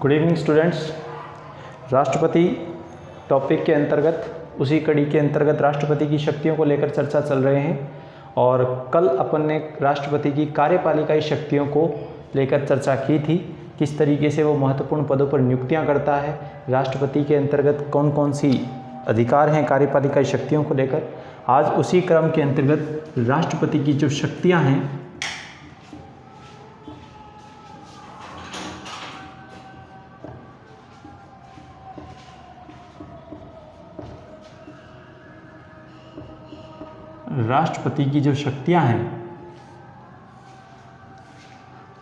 Good evening students. राष्ट्रपति topic के अंतर्गत उसी कड़ी के अंतर्गत राष्ट्रपति की शक्तियों को लेकर चर्चा चल रहे हैं और कल अपन ने राष्ट्रपति की कार्यपालिकाई शक्तियों को लेकर चर्चा की थी, किस तरीके से वो महत्वपूर्ण पदों पर नियुक्तियां करता है, राष्ट्रपति के अंतर्गत कौन कौन सी अधिकार हैं कार्यपालिकाई शक्तियों को लेकर। आज उसी क्रम के अंतर्गत राष्ट्रपति की जो शक्तियां हैं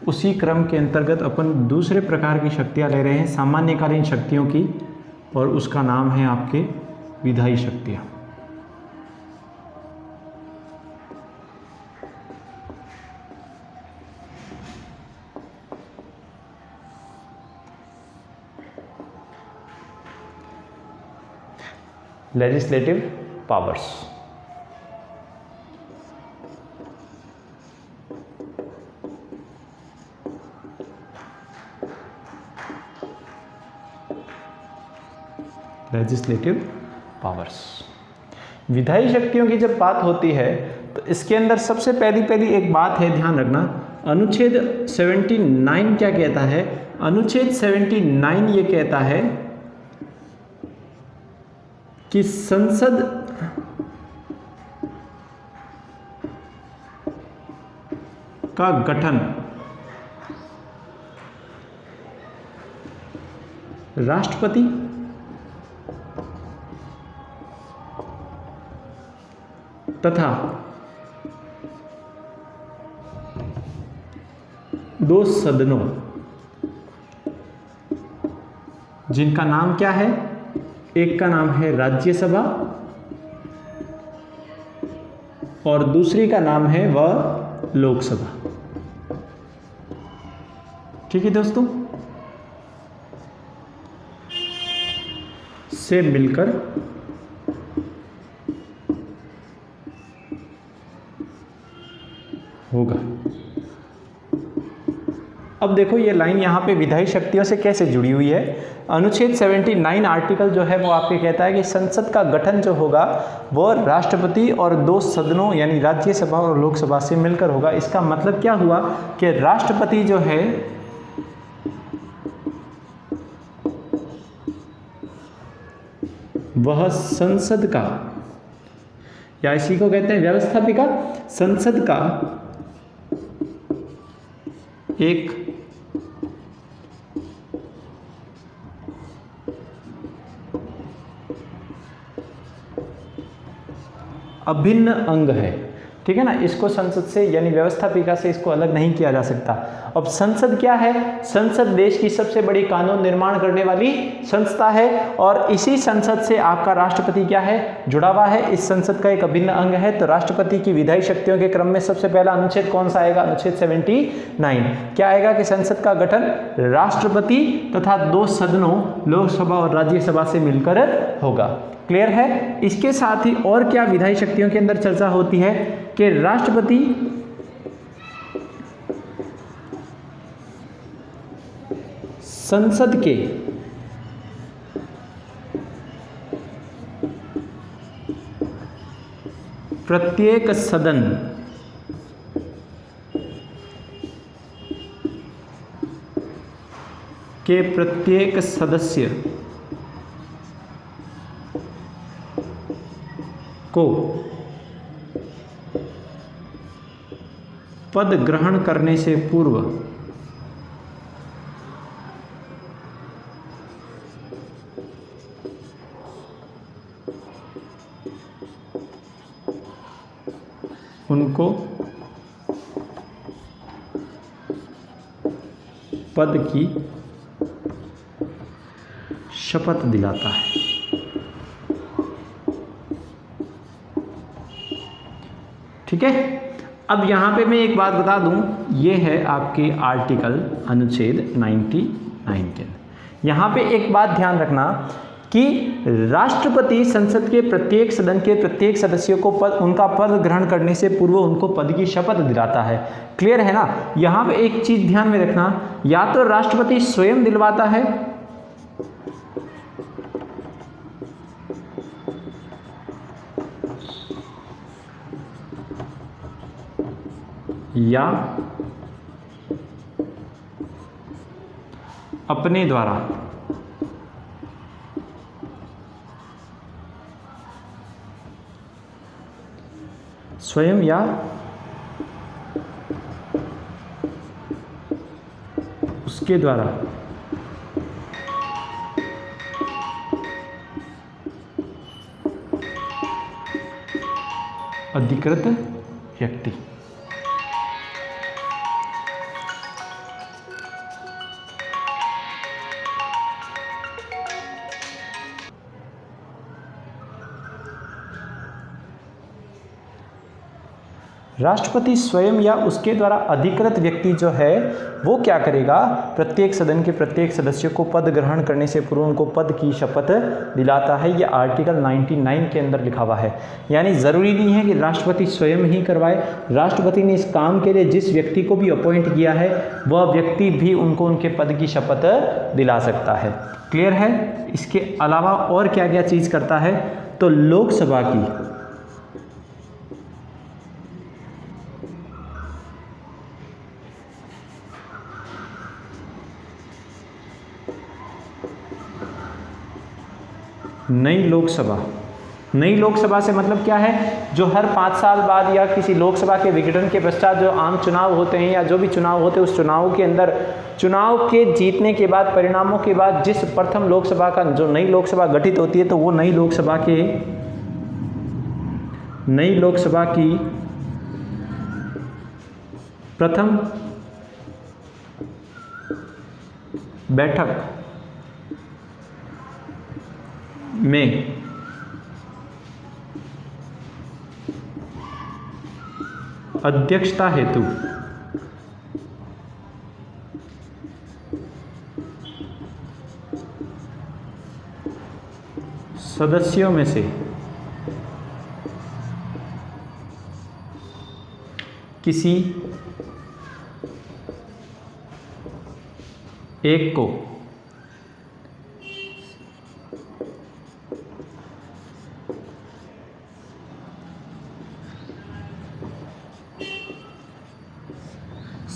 उसी क्रम के अंतर्गत अपन दूसरे प्रकार की शक्तियां ले रहे हैं, सामान्यकालीन शक्तियों की, और उसका नाम है आपके विधायी शक्तियां। Legislative powers. लेजिस्लेटिव पावर्स, विधायी शक्तियों की जब बात होती है तो इसके अंदर सबसे पहली एक बात है, ध्यान रखना। अनुच्छेद 79 क्या कहता है? अनुच्छेद 79 ये कहता है कि संसद का गठन राष्ट्रपति तथा दो सदनों, जिनका नाम क्या है? एक का नाम है राज्यसभा और दूसरी का नाम है वह लोकसभा। ठीक है दोस्तों, से मिलकर होगा। अब देखो ये लाइन यहाँ पे विधायी शक्तियों से कैसे जुड़ी हुई है। अनुच्छेद 79 आर्टिकल जो है वो आपके कहता है कि संसद का गठन जो होगा वो राष्ट्रपति और दो सदनों यानी राज्यसभा और लोकसभा से मिलकर होगा। इसका मतलब क्या हुआ कि राष्ट्रपति जो है वह संसद का, या इसी को कहते हैं व्यवस्थापिका, संसद का एक अभिन्न अंग है। ठीक है ना, इसको संसद से यानी व्यवस्थापिका से इसको अलग नहीं किया जा सकता। अब संसद क्या है? संसद देश की सबसे बड़ी कानून निर्माण करने वाली संस्था है और इसी संसद से आपका राष्ट्रपति क्या है? जुड़ा हुआ है। इस संसद का एक अभिन्न अंग है। तो राष्ट्रपति की विधायी शक्तियों के क्रम में सबसे पहला अनुच्छेद कौन सा आएगा? अनुच्छेद 79। क्या आएगा कि संसद का गठन राष्ट्रपति तथा दो सदनों लोकसभा और राज्यसभा से मिलकर होगा। क्लियर है? इसके साथ ही और क्या विधायी शक्तियों के अंदर चर्चा होती है कि राष्ट्रपति संसद के प्रत्येक सदन के प्रत्येक सदस्य को पद ग्रहण करने से पूर्व उनको पद की शपथ दिलाता है। ठीक है, अब यहाँ पे मैं एक बात बता दूँ, ये है आपके आर्टिकल अनुच्छेद 99 के। यहाँ पे एक बात ध्यान रखना कि राष्ट्रपति संसद के प्रत्येक सदन के प्रत्येक सदस्यों को उनका पद ग्रहण करने से पूर्व उनको पद की शपथ दिलाता है। क्लियर है ना। यहाँ पे एक चीज ध्यान में रखना, या तो राष्ट्रपति स्वयं दिलवाता है या अपने द्वारा स्वयं या उसके द्वारा अधिकृत व्यक्ति। राष्ट्रपति स्वयं या उसके द्वारा अधिकृत व्यक्ति जो है वो क्या करेगा, प्रत्येक सदन के प्रत्येक सदस्य को पद ग्रहण करने से पूर्व उनको पद की शपथ दिलाता है। ये आर्टिकल 99 के अंदर लिखा हुआ है। यानी ज़रूरी नहीं है कि राष्ट्रपति स्वयं ही करवाए, राष्ट्रपति ने इस काम के लिए जिस व्यक्ति को भी अपॉइंट किया है वह व्यक्ति भी उनको उनके पद की शपथ दिला सकता है। क्लियर है। इसके अलावा और क्या क्या चीज़ करता है, तो लोकसभा की नई लोकसभा से मतलब क्या है, जो हर 5 साल बाद या किसी लोकसभा के विघटन के पश्चात जो आम चुनाव होते हैं या जो भी चुनाव होते हैं, उस चुनाव के अंदर चुनाव के जीतने के बाद परिणामों के बाद जिस प्रथम लोकसभा का जो नई लोकसभा गठित होती है, तो वो नई लोकसभा की प्रथम बैठक में अध्यक्षता हेतु सदस्यों में से किसी एक को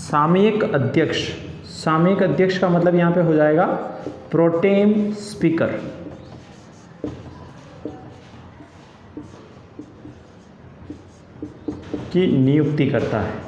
सामयिक अध्यक्ष का मतलब यहां पे हो जाएगा प्रोटेम स्पीकर की नियुक्ति करता है।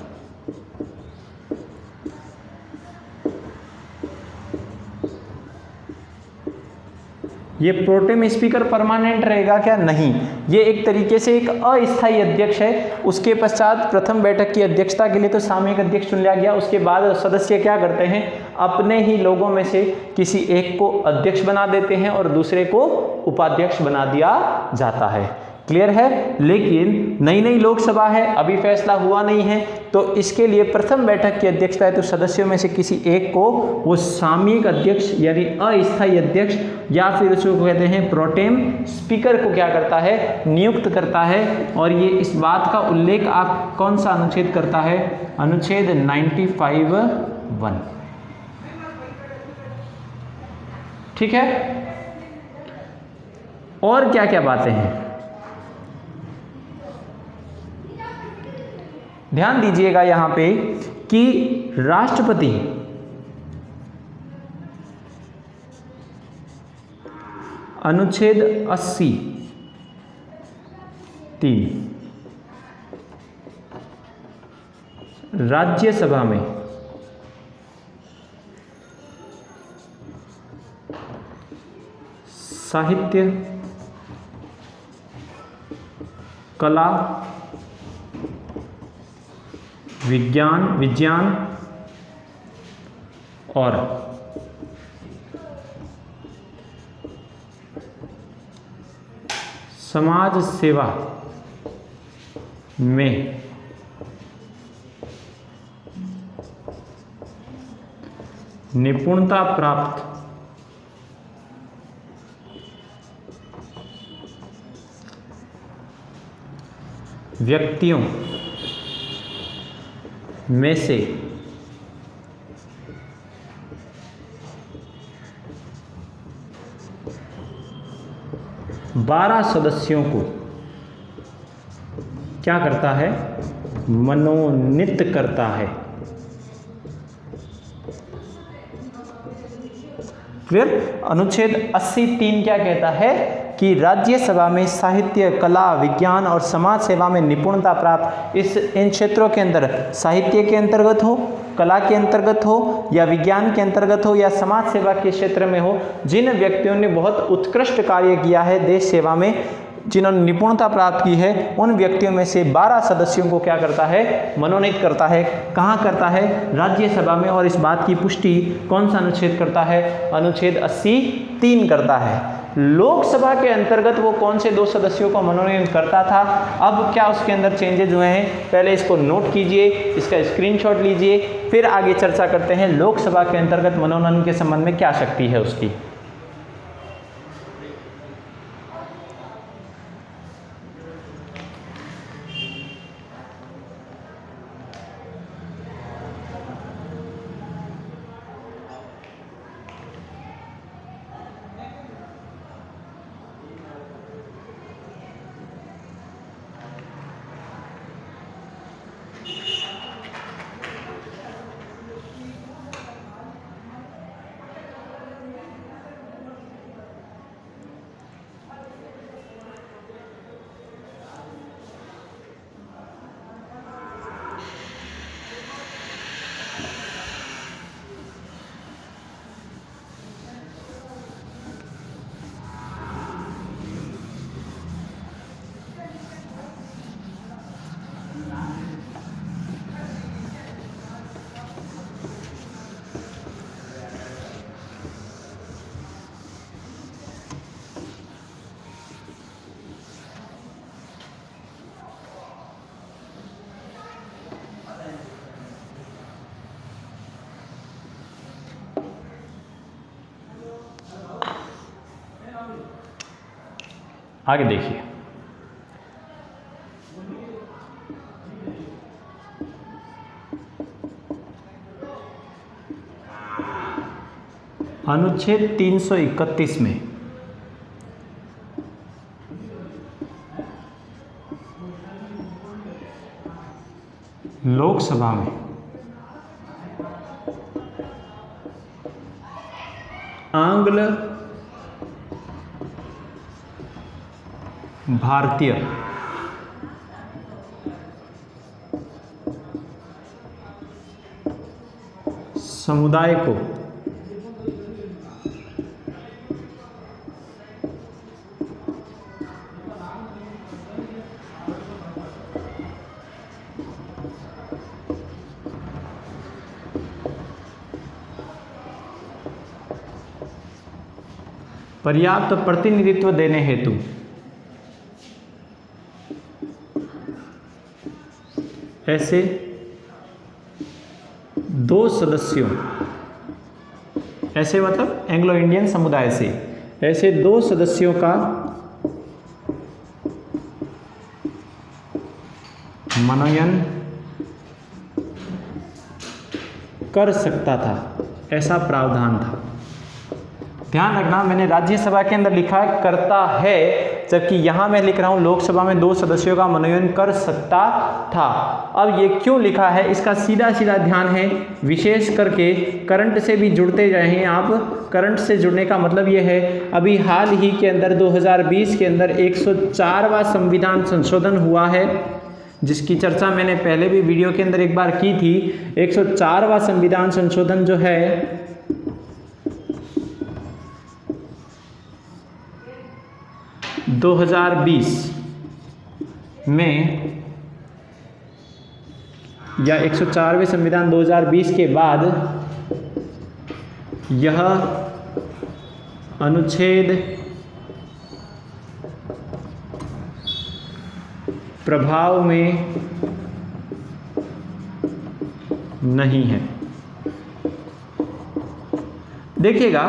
ये प्रोटेम स्पीकर परमानेंट रहेगा क्या? नहीं, ये एक तरीके से एक अस्थायी अध्यक्ष है। उसके पश्चात प्रथम बैठक की अध्यक्षता के लिए तो सामयिक अध्यक्ष चुन लिया गया, उसके बाद सदस्य क्या करते हैं, अपने ही लोगों में से किसी एक को अध्यक्ष बना देते हैं और दूसरे को उपाध्यक्ष बना दिया जाता है। क्लियर है। लेकिन नई लोकसभा है, अभी फैसला हुआ नहीं है, तो इसके लिए प्रथम बैठक की अध्यक्षता है तो सदस्यों में से किसी एक को वो सामयिक अध्यक्ष यानी अस्थायी अध्यक्ष या फिर उसको कहते हैं प्रोटेम स्पीकर को क्या करता है, नियुक्त करता है। और ये इस बात का उल्लेख आप कौन सा अनुच्छेद करता है, अनुच्छेद 95(1). ठीक है। और क्या क्या बातें हैं, ध्यान दीजिएगा यहां पे कि राष्ट्रपति अनुच्छेद 80(3) राज्यसभा में साहित्य, कला, विज्ञान और समाज सेवा में निपुणता प्राप्त व्यक्तियों में से 12 सदस्यों को क्या करता है, मनोनीत करता है। क्लियर। अनुच्छेद 80(3) क्या कहता है कि राज्यसभा में साहित्य, कला, विज्ञान और समाज सेवा में निपुणता प्राप्त इन क्षेत्रों के अंदर, साहित्य के अंतर्गत हो, कला के अंतर्गत हो या विज्ञान के अंतर्गत हो या समाज सेवा के क्षेत्र में हो, जिन व्यक्तियों ने बहुत उत्कृष्ट कार्य किया है देश सेवा में, जिन्होंने निपुणता प्राप्त की है, उन व्यक्तियों में से 12 सदस्यों को क्या करता है, मनोनीत करता है। कहाँ करता है, राज्यसभा में। और इस बात की पुष्टि कौन सा अनुच्छेद करता है, अनुच्छेद 80(3) करता है। लोकसभा के अंतर्गत वो कौन से 2 सदस्यों को मनोनीत करता था, अब क्या उसके अंदर चेंजेज हुए हैं, पहले इसको नोट कीजिए, इसका स्क्रीनशॉट लीजिए, फिर आगे चर्चा करते हैं लोकसभा के अंतर्गत मनोनयन के संबंध में क्या शक्ति है उसकी। आगे देखिए, अनुच्छेद 331 में लोकसभा में आंग्ल भारतीय समुदाय को पर्याप्त प्रतिनिधित्व देने हेतु ऐसे 2 सदस्यों, ऐसे मतलब एंग्लो इंडियन समुदाय से ऐसे 2 सदस्यों का मनोनयन कर सकता था, ऐसा प्रावधान था। ध्यान रखना, मैंने राज्यसभा के अंदर लिखा है करता है, जबकि यहां मैं लिख रहा हूं लोकसभा में 2 सदस्यों का मनोनयन कर सकता था। अब ये क्यों लिखा है, इसका सीधा सीधा ध्यान है, विशेष करके करंट से भी जुड़ते रहें आप। करंट से जुड़ने का मतलब ये है, अभी हाल ही के अंदर 2020 के अंदर 104वां संविधान संशोधन हुआ है, जिसकी चर्चा मैंने पहले भी वीडियो के अंदर एक बार की थी। 104वां संविधान संशोधन जो है 2020 में, या 104वें संविधान 2020 के बाद यह अनुच्छेद प्रभाव में नहीं है। देखिएगा,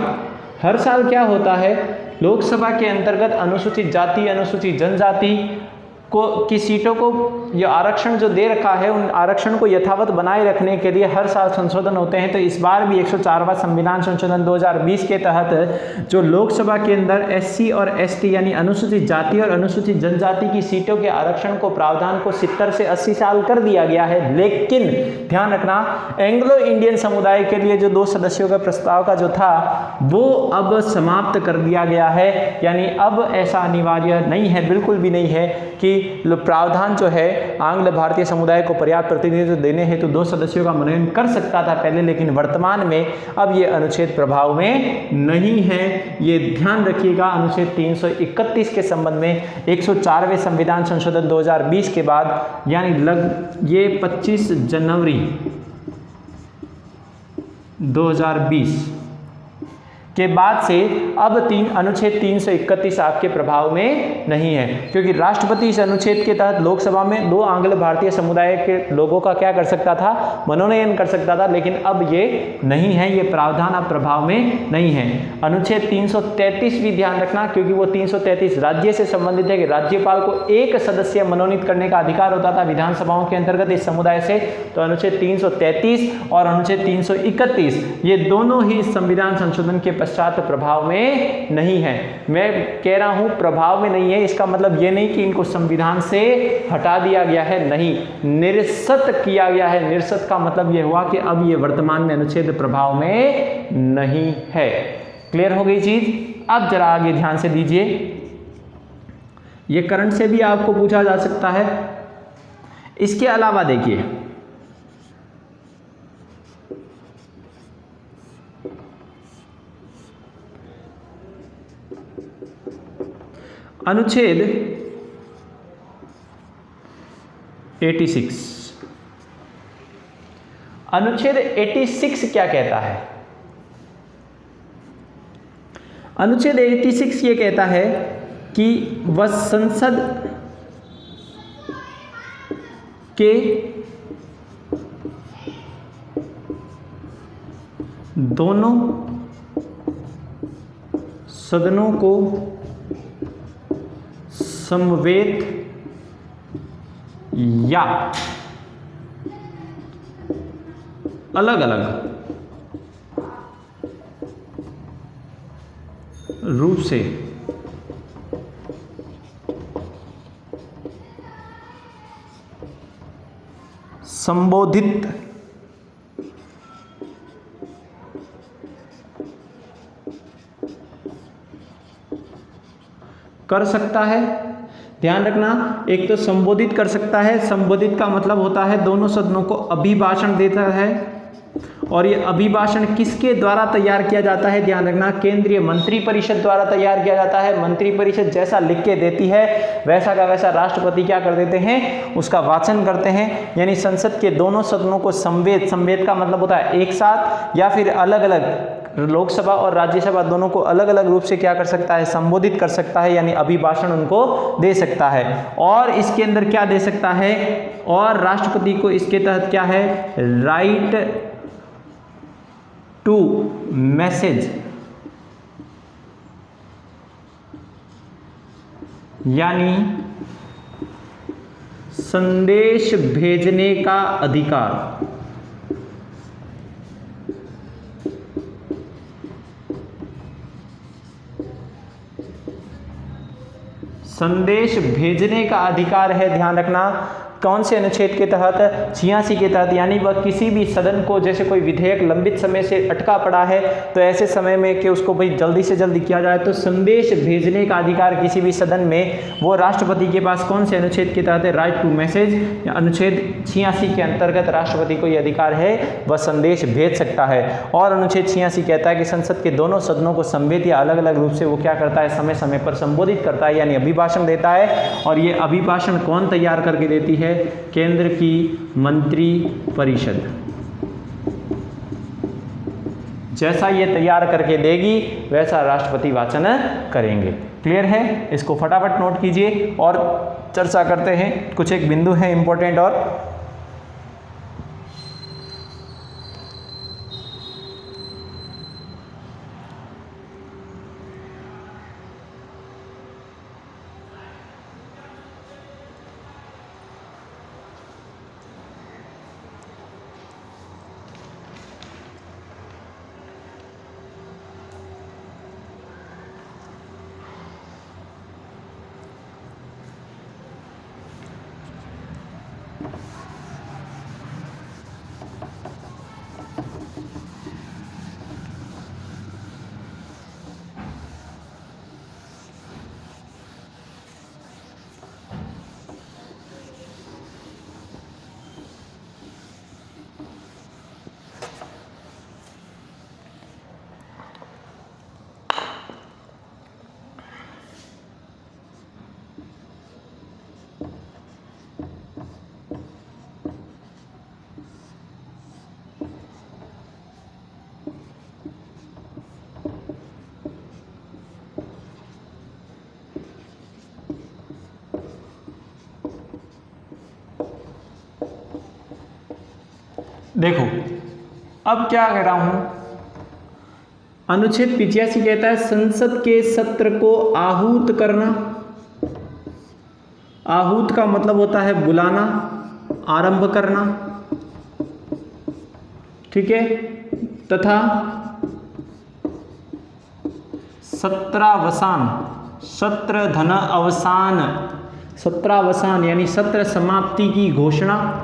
हर साल क्या होता है, लोकसभा के अंतर्गत अनुसूचित जाति, अनुसूचित जनजाति की सीटों को, ये आरक्षण जो दे रखा है, उन आरक्षण को यथावत बनाए रखने के लिए हर साल संशोधन होते हैं। तो इस बार भी 104वां संविधान संशोधन 2020 के तहत जो लोकसभा के अंदर एससी और एसटी यानी अनुसूचित जाति और अनुसूचित जनजाति की सीटों के आरक्षण को प्रावधान को 70 से 80 साल कर दिया गया है। लेकिन ध्यान रखना, एंग्लो इंडियन समुदाय के लिए जो 2 सदस्यों का प्रस्ताव का जो था वो अब समाप्त कर दिया गया है। यानी अब ऐसा अनिवार्य नहीं है, बिल्कुल भी नहीं है कि प्रावधान जो है आंग्ल भारतीय समुदाय को पर्याप्त प्रतिनिधित्व देने हेतु 2 सदस्यों का मनोनयन कर सकता था पहले, लेकिन वर्तमान में अब ये अनुच्छेद प्रभाव में नहीं है। ये ध्यान रखिएगा। अनुच्छेद 331 के संबंध में 104वें संविधान संशोधन 2020 के बाद यानी ये 25 जनवरी 2020 के बाद से अब अनुच्छेद 331 आपके प्रभाव में नहीं है, क्योंकि राष्ट्रपति इस अनुच्छेद के तहत लोकसभा में 2 आंग्ल भारतीय समुदाय के लोगों का क्या कर सकता था, मनोनयन कर सकता था, लेकिन अब ये नहीं है, ये प्रावधान अब प्रभाव में नहीं है। अनुच्छेद 333 भी ध्यान रखना, क्योंकि वो 333 राज्य से संबंधित है कि राज्यपाल को 1 सदस्य मनोनीत करने का अधिकार होता था विधानसभाओं के अंतर्गत इस समुदाय से। तो अनुच्छेद 333 और अनुच्छेद 331 ये दोनों ही संविधान संशोधन के पश्चात प्रभाव में नहीं है। मैं कह रहा हूं प्रभाव में नहीं है, इसका मतलब ये नहीं कि इनको संविधान से हटा दिया गया है, नहीं, निरस्त किया गया है। निरस्त का मतलब ये हुआ कि अब ये वर्तमान में अनुच्छेद प्रभाव में नहीं है। क्लियर हो गई चीज। अब जरा आगे ध्यान से दीजिए, ये करंट से भी आपको पूछा जा सकता है। इसके अलावा देखिए, अनुच्छेद 86, अनुच्छेद 86 क्या कहता है? अनुच्छेद 86 ये कहता है कि वह संसद के दोनों सदनों को समवेत या अलग अलग रूप से संबोधित कर सकता है। ध्यान रखना, एक तो संबोधित कर सकता है, संबोधित का मतलब होता है दोनों सदनों को अभिभाषण देता है, और ये अभिभाषण किसके द्वारा तैयार किया जाता है? ध्यान रखना, केंद्रीय मंत्रिपरिषद द्वारा तैयार किया जाता है। मंत्रिपरिषद जैसा लिख के देती है वैसा का वैसा राष्ट्रपति क्या कर देते हैं, उसका वाचन करते हैं। यानी संसद के दोनों सदनों को संवेद, संवेद का मतलब होता है एक साथ या फिर अलग अलग, लोकसभा और राज्यसभा दोनों को अलग अलग रूप से क्या कर सकता है, संबोधित कर सकता है, यानी अभिभाषण उनको दे सकता है। और इसके अंदर क्या दे सकता है, और राष्ट्रपति को इसके तहत क्या है, राइट टू मैसेज, यानी संदेश भेजने का अधिकार। संदेश भेजने का अधिकार है। ध्यान रखना, कौन से अनुच्छेद के तहत? 86 के तहत। यानी वह किसी भी सदन को, जैसे कोई विधेयक लंबित समय से अटका पड़ा है तो ऐसे समय में कि उसको भाई जल्दी से जल्दी किया जाए, तो संदेश भेजने का अधिकार किसी भी सदन में वो राष्ट्रपति के पास कौन से अनुच्छेद के तहत है? Right to message. अनुच्छेद 86 के अंतर्गत राष्ट्रपति को यह अधिकार है, वह संदेश भेज सकता है। और अनुच्छेद 86 कहता है कि संसद के दोनों सदनों को संवेद या अलग अलग रूप से वो क्या करता है, समय समय पर संबोधित करता है, यानी अभिभाषण देता है। और ये अभिभाषण कौन तैयार करके देती है? केंद्र की मंत्री परिषद। जैसा ये तैयार करके देगी वैसा राष्ट्रपति वाचन करेंगे। क्लियर है? इसको फटाफट नोट कीजिए और चर्चा करते हैं। कुछ एक बिंदु है इंपॉर्टेंट। और देखो अब क्या कह रहा हूं, अनुच्छेद 85 कहता है संसद के सत्र को आहूत करना। आहूत का मतलब होता है बुलाना, आरंभ करना, ठीक है, तथा सत्रावसान, सत्र धन अवसान, सत्रावसान यानी सत्र समाप्ति की घोषणा,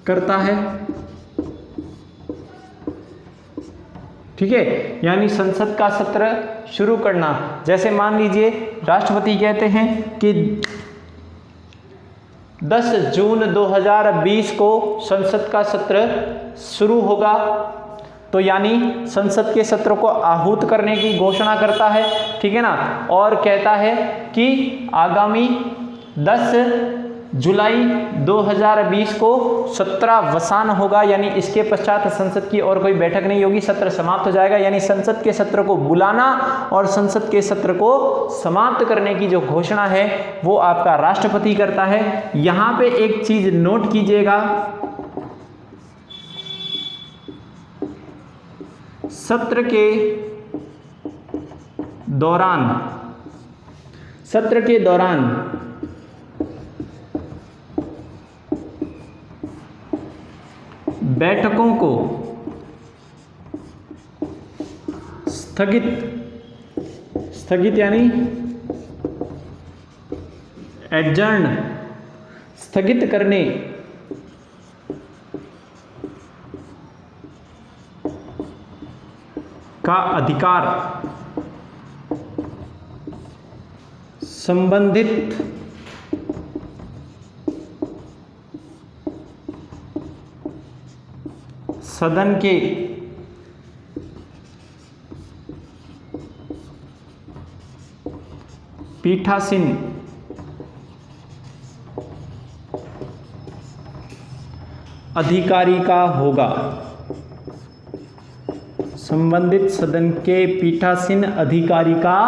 करता है, ठीक है, यानी संसद का सत्र शुरू करना। जैसे मान लीजिए राष्ट्रपति कहते हैं कि 10 जून 2020 को संसद का सत्र शुरू होगा, तो यानी संसद के सत्र को आहूत करने की घोषणा करता है, ठीक है ना, और कहता है कि आगामी 10 जुलाई 2020 को सत्रावसान होगा, यानी इसके पश्चात संसद की और कोई बैठक नहीं होगी, सत्र समाप्त हो जाएगा। यानी संसद के सत्र को बुलाना और संसद के सत्र को समाप्त करने की जो घोषणा है वो आपका राष्ट्रपति करता है। यहां पे एक चीज नोट कीजिएगा, सत्र के दौरान बैठकों को स्थगित यानी एडजर्न, स्थगित करने का अधिकार संबंधित सदन के पीठासीन अधिकारी का होगा। संबंधित सदन के पीठासीन अधिकारी का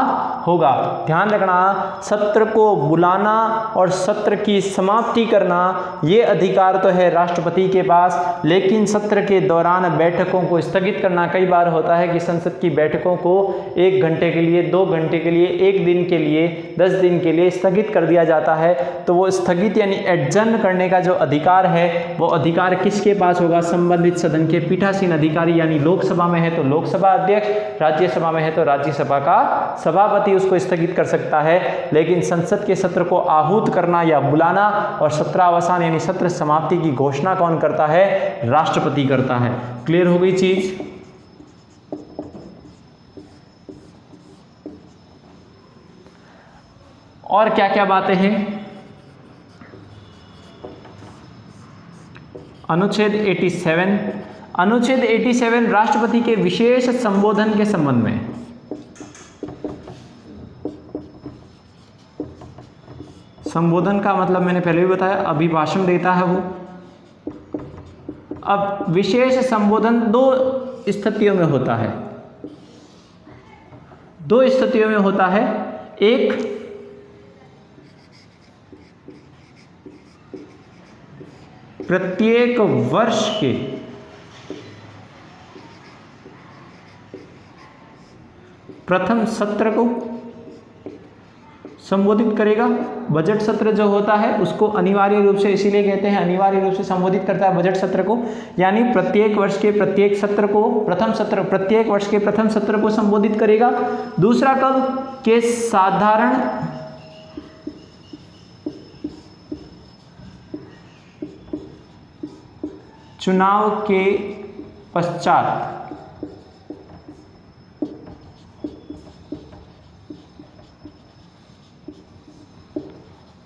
होगा। ध्यान रखना, सत्र को बुलाना और सत्र की समाप्ति करना ये अधिकार तो है राष्ट्रपति के पास, लेकिन सत्र के दौरान बैठकों को स्थगित करना, कई बार होता है कि संसद की बैठकों को 1 घंटे के लिए, 2 घंटे के लिए, 1 दिन के लिए, 10 दिन के लिए स्थगित कर दिया जाता है, तो वो स्थगित यानी एडजर्न करने का जो अधिकार है वो अधिकार किसके पास होगा? संबंधित सदन के पीठासीन अधिकारी, यानी लोकसभा में है तो लोकसभा अध्यक्ष, राज्यसभा में है तो राज्यसभा का सभापति उसको स्थगित कर सकता है। लेकिन संसद के सत्र को आहूत करना या बुलाना और सत्रावसान यानी सत्र समाप्ति की घोषणा कौन करता है? राष्ट्रपति करता है। क्लियर हो गई चीज? और क्या क्या बातें हैं? अनुच्छेद 87, अनुच्छेद 87 राष्ट्रपति के विशेष संबोधन के संबंध में। संबोधन का मतलब मैंने पहले भी बताया, अभिभाषण देता है वो। अब विशेष संबोधन 2 स्थितियों में होता है, 2 स्थितियों में होता है। एक, प्रत्येक वर्ष के प्रथम सत्र को संबोधित करेगा। बजट सत्र जो होता है उसको अनिवार्य रूप से इसीलिए कहते हैं, अनिवार्य रूप से संबोधित करता है बजट सत्र को, यानी प्रत्येक वर्ष के प्रत्येक सत्र को, प्रत्येक वर्ष के प्रथम सत्र को संबोधित करेगा। दूसरा कब के साधारण चुनाव के पश्चात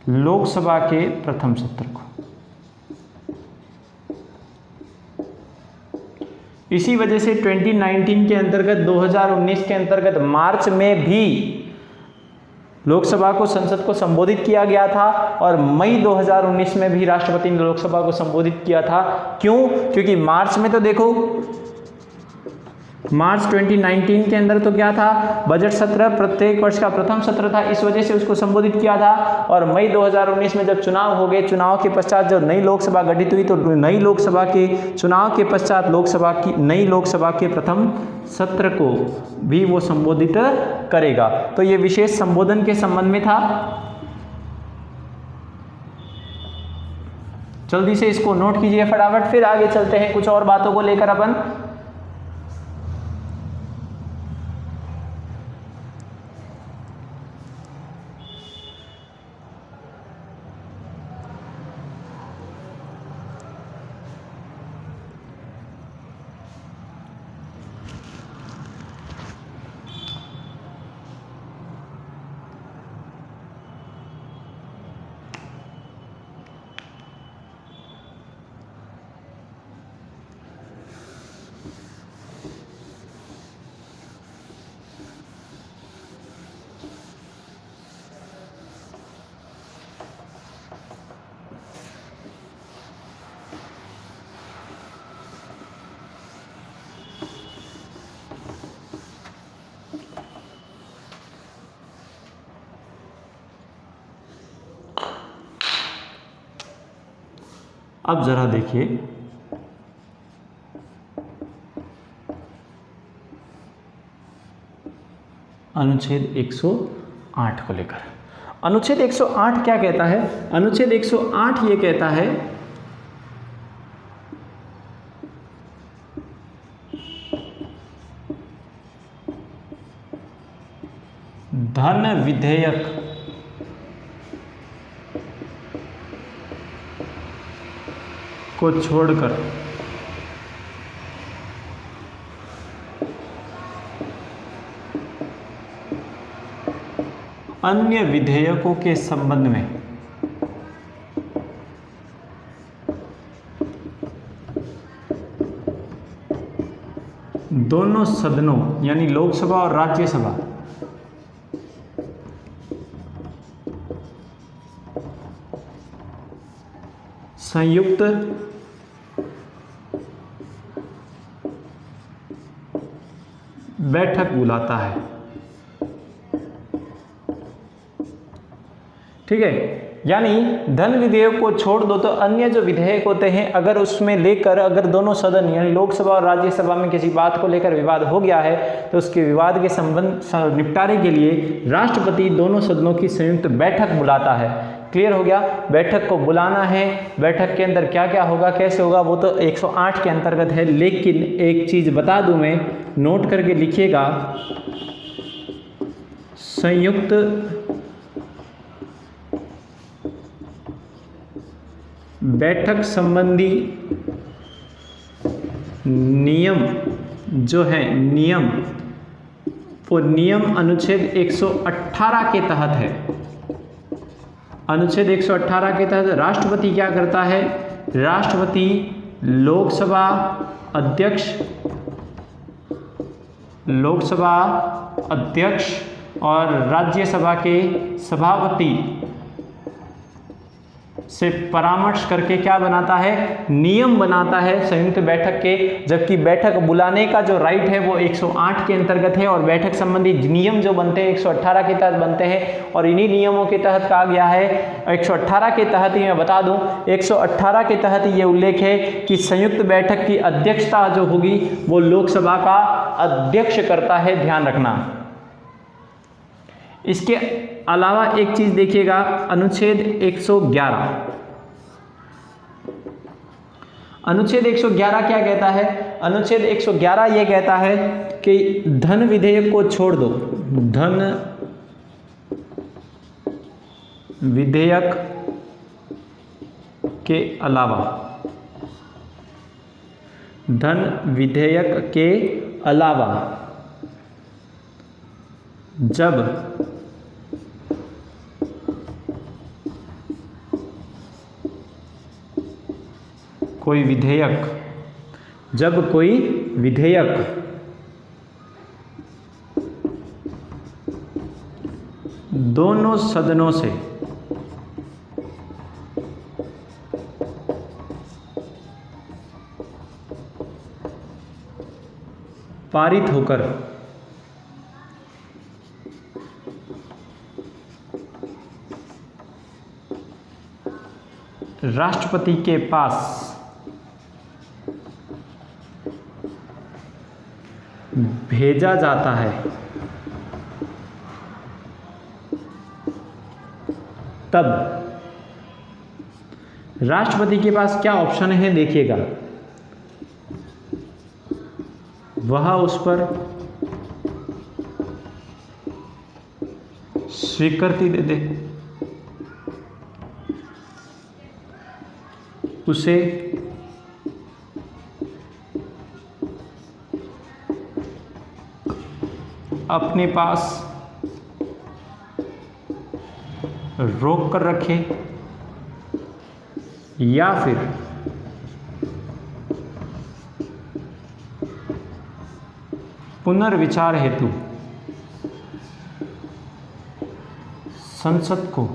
लोकसभा के प्रथम सत्र को। इसी वजह से 2019 के अंतर्गत 2019 के अंतर्गत मार्च में भी लोकसभा को, संसद को संबोधित किया गया था और मई 2019 में भी राष्ट्रपति ने लोकसभा को संबोधित किया था। क्यों? क्योंकि मार्च में तो देखो, मार्च 2019 के अंदर तो क्या था, बजट सत्र प्रत्येक वर्ष का प्रथम सत्र था, इस वजह से उसको संबोधित किया था। और मई 2019 में जब चुनाव हो गए, चुनाव के पश्चात जब नई लोकसभा गठित हुई तो नई लोकसभा के चुनाव के पश्चात नई लोकसभा के प्रथम सत्र को भी वो संबोधित करेगा। तो ये विशेष संबोधन के संबंध में था। जल्दी से इसको नोट कीजिए फटाफट, फिर आगे चलते हैं कुछ और बातों को लेकर अपन। अब जरा देखिए, अनुच्छेद 108 को लेकर। अनुच्छेद 108 क्या कहता है? अनुच्छेद 108 ये कहता है धन विधेयक को छोड़कर अन्य विधेयकों के संबंध में दोनों सदनों यानी लोकसभा और राज्यसभा संयुक्त बैठक बुलाता है। ठीक है, यानी धन विधेयक को छोड़ दो तो अन्य जो विधेयक होते हैं, अगर उसमें लेकर अगर दोनों सदन यानी लोकसभा और राज्यसभा में किसी बात को लेकर विवाद हो गया है तो उसके विवाद के संबंध निपटारे के लिए राष्ट्रपति दोनों सदनों की संयुक्त बैठक बुलाता है। क्लियर हो गया? बैठक को बुलाना है, बैठक के अंदर क्या क्या होगा, कैसे होगा, वो तो 108 के अंतर्गत है। लेकिन एक चीज बता दूं मैं, नोट करके लिखिएगा, संयुक्त बैठक संबंधी नियम जो है नियम, वो नियम अनुच्छेद 118 के तहत है। अनुच्छेद 118 के तहत राष्ट्रपति क्या करता है? राष्ट्रपति लोकसभा अध्यक्ष और राज्यसभा के सभापति से परामर्श करके क्या बनाता है? नियम बनाता है संयुक्त बैठक के। जबकि बैठक बुलाने का जो राइट है वो 108 के अंतर्गत है और बैठक संबंधी नियम जो बनते हैं 118 के तहत बनते हैं। और इन्हीं नियमों के तहत कहा गया है, 118 के तहत ही मैं बता दूं, 118 के तहत ये उल्लेख है कि संयुक्त बैठक की अध्यक्षता जो होगी वो लोकसभा का अध्यक्ष करता है। ध्यान रखना, इसके अलावा एक चीज देखिएगा, अनुच्छेद 111। अनुच्छेद 111 क्या कहता है? अनुच्छेद 111 ये कहता है कि धन विधेयक को छोड़ दो, धन विधेयक के अलावा, धन विधेयक के अलावा जब कोई विधेयक दोनों सदनों से पारित होकर राष्ट्रपति के पास भेजा जाता है, तब राष्ट्रपति के पास क्या ऑप्शन है देखिएगा, वह उस पर स्वीकृति दे दे, उसे अपने पास रोक कर रखे, या फिर पुनर्विचार हेतु संसद को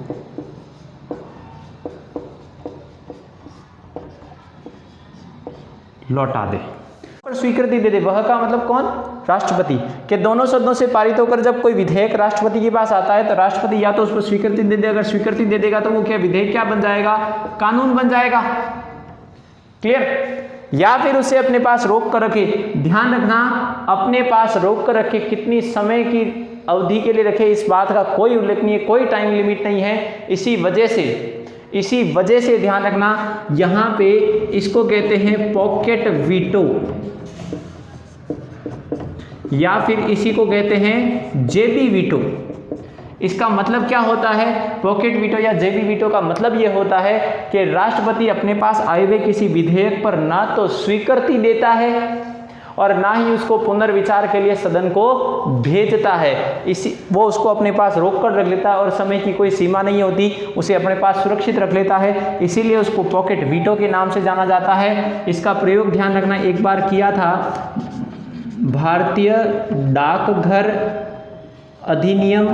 लौटा दे, पर स्वीकृति दे दे। वह का मतलब कौन? राष्ट्रपति के दोनों सदनों से पारित होकर जब कोई विधेयक राष्ट्रपति के पास आता है तो राष्ट्रपति या तो उस पर स्वीकृति दे दे, अगर स्वीकृति दे देगा तो वो क्या विधेयक क्या बन जाएगा? कानून बन जाएगा। क्लियर? या फिर उसे अपने पास रोक कर रखे। ध्यान रखना, अपने पास रोक कर रखे, कितनी समय की अवधि के लिए रखे इस बात का कोई उल्लेखनीय, कोई टाइम लिमिट नहीं है। इसी वजह से ध्यान रखना, यहाँ पे इसको कहते हैं पॉकेट वीटो, या फिर इसी को कहते हैं जेबी वीटो। इसका मतलब क्या होता है? पॉकेट वीटो या जेबी वीटो का मतलब ये होता है कि राष्ट्रपति अपने पास आए हुए किसी विधेयक पर ना तो स्वीकृति देता है और ना ही उसको पुनर्विचार के लिए सदन को भेजता है। वो उसको अपने पास रोक कर रख लेता है और समय की कोई सीमा नहीं होती, उसे अपने पास सुरक्षित रख लेता है, इसीलिए उसको पॉकेट वीटो के नाम से जाना जाता है। इसका प्रयोग ध्यान रखना एक बार किया था, भारतीय डाकघर अधिनियम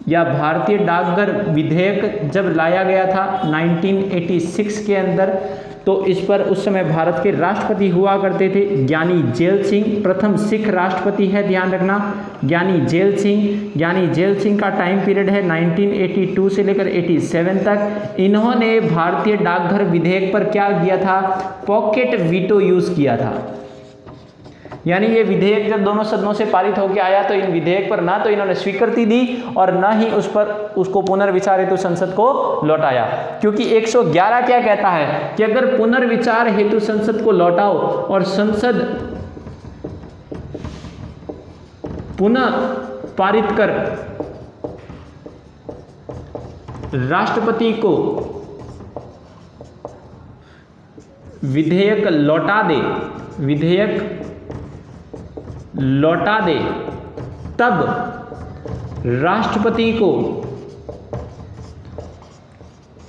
या भारतीय डाकघर विधेयक जब लाया गया था 1986 के अंदर, तो इस पर उस समय भारत के राष्ट्रपति हुआ करते थे ज्ञानी जेल सिंह, प्रथम सिख राष्ट्रपति है, ध्यान रखना, ज्ञानी जेल सिंह का टाइम पीरियड है 1982 से लेकर 87 तक। इन्होंने भारतीय डाकघर विधेयक पर क्या किया था? पॉकेट वीटो यूज किया था। यानी ये विधेयक जब दोनों सदनों से पारित होकर आया तो इन विधेयक पर ना तो इन्होंने स्वीकृति दी और ना ही उसको पुनर्विचार हेतु संसद को लौटाया, क्योंकि 111 क्या कहता है कि अगर पुनर्विचार हेतु संसद को लौटाओ और संसद पुनः पारित कर राष्ट्रपति को विधेयक लौटा दे, तब राष्ट्रपति को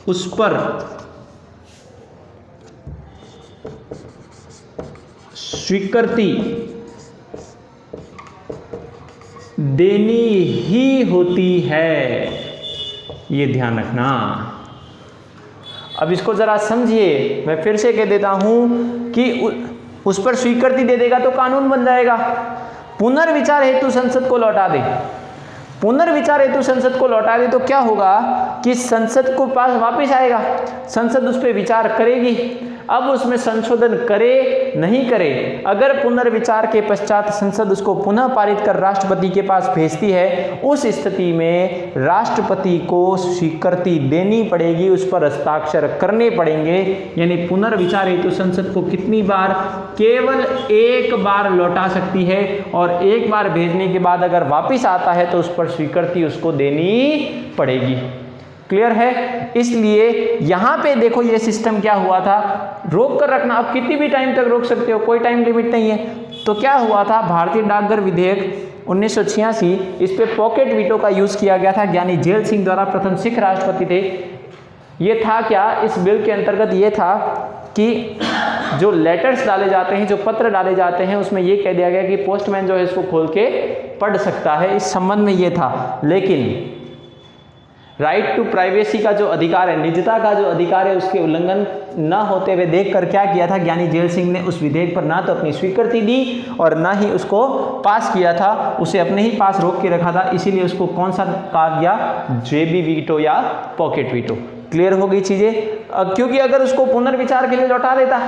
उस पर स्वीकृति देनी ही होती है। ये ध्यान रखना। अब इसको जरा समझिए, मैं फिर से कह देता हूं कि उस पर स्वीकृति दे देगा तो कानून बन जाएगा। पुनर्विचार हेतु संसद को लौटा दे, पुनर्विचार हेतु संसद को लौटा दे तो क्या होगा कि संसद को पास वापस आएगा, संसद उस पर विचार करेगी। अब उसमें संशोधन करे नहीं करे, अगर पुनर्विचार के पश्चात संसद उसको पुनः पारित कर राष्ट्रपति के पास भेजती है, उस स्थिति में राष्ट्रपति को स्वीकृति देनी पड़ेगी, उस पर हस्ताक्षर करने पड़ेंगे। यानी पुनर्विचार हेतु संसद को कितनी बार? केवल एक बार लौटा सकती है, और एक बार भेजने के बाद अगर वापिस आता है तो उस पर स्वीकृति उसको देनी पड़ेगी। क्लियर है? इसलिए यहां पे देखो ये सिस्टम क्या हुआ था, रोक कर रखना, आप कितनी भी टाइम तक रोक सकते हो, कोई टाइम लिमिट नहीं है। तो क्या हुआ था, भारतीय डाकघर विधेयक 1986, इस पे पॉकेट वीटो का यूज किया गया था। ज्ञानी झैल सिंह द्वारा प्रथम सिख राष्ट्रपति थे। ये था क्या, इस बिल के अंतर्गत ये था कि जो लेटर्स डाले जाते हैं, जो पत्र डाले जाते हैं, उसमें ये कह दिया गया कि पोस्टमैन जो है इसको खोल के पढ़ सकता है, इस संबंध में ये था। लेकिन राइट टू प्राइवेसी का जो अधिकार है, निजता का जो अधिकार है, उसके उल्लंघन न होते हुए देखकर क्या किया था, ज्ञानी झैल सिंह ने उस विधेयक पर ना तो अपनी स्वीकृति दी और ना ही उसको पास किया था, उसे अपने ही पास रोक के रखा था। इसीलिए उसको कौन सा कहा गया, जेबी वीटो या पॉकेट वीटो। क्लियर हो गई चीजें? क्योंकि अगर उसको पुनर्विचार के लिए लौटा देता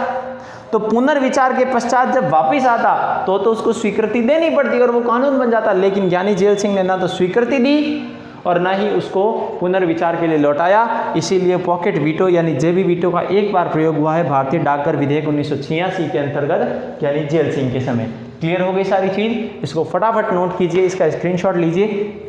तो पुनर्विचार के पश्चात जब वापिस आता तो उसको स्वीकृति देनी पड़ती और वो कानून बन जाता। लेकिन ज्ञानी झैल सिंह ने ना तो स्वीकृति दी और ना ही उसको पुनर्विचार के लिए लौटाया। इसीलिए पॉकेट वीटो यानी जेबी वीटो का एक बार प्रयोग हुआ है भारतीय डाकघर विधेयक 1986 के अंतर्गत, यानी झैल सिंह के समय। क्लियर हो गई सारी चीज? इसको फटाफट नोट कीजिए, इसका स्क्रीनशॉट लीजिए।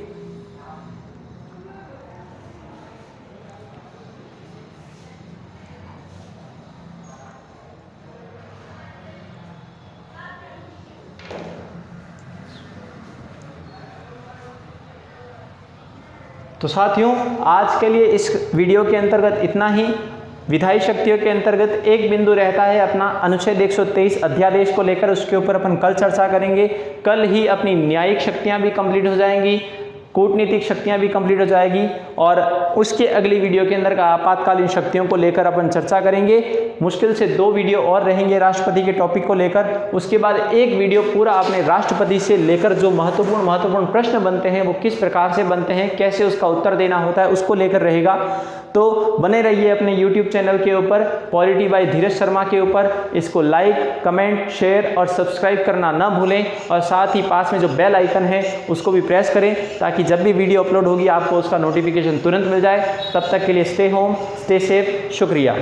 तो साथियों, आज के लिए इस वीडियो के अंतर्गत इतना ही। विधायी शक्तियों के अंतर्गत एक बिंदु रहता है अपना अनुच्छेद 123 अध्यादेश को लेकर, उसके ऊपर अपन कल चर्चा करेंगे। कल ही अपनी न्यायिक शक्तियां भी कंप्लीट हो जाएंगी, कूटनीतिक शक्तियां भी कंप्लीट हो जाएगी, और उसके अगली वीडियो के अंदर का आपातकालीन शक्तियों को लेकर अपन चर्चा करेंगे। मुश्किल से 2 वीडियो और रहेंगे राष्ट्रपति के टॉपिक को लेकर। उसके बाद एक वीडियो पूरा अपने राष्ट्रपति से लेकर जो महत्वपूर्ण प्रश्न बनते हैं वो किस प्रकार से बनते हैं, कैसे उसका उत्तर देना होता है, उसको लेकर रहेगा। तो बने रहिए अपने YouTube चैनल के ऊपर, पॉलिटी बाय धीरज शर्मा के ऊपर। इसको लाइक, कमेंट, शेयर और सब्सक्राइब करना ना भूलें, और साथ ही पास में जो बेल आइकन है उसको भी प्रेस करें, ताकि जब भी वीडियो अपलोड होगी आपको उसका नोटिफिकेशन तुरंत मिल जाए। तब तक के लिए स्टे होम, स्टे सेफ। शुक्रिया।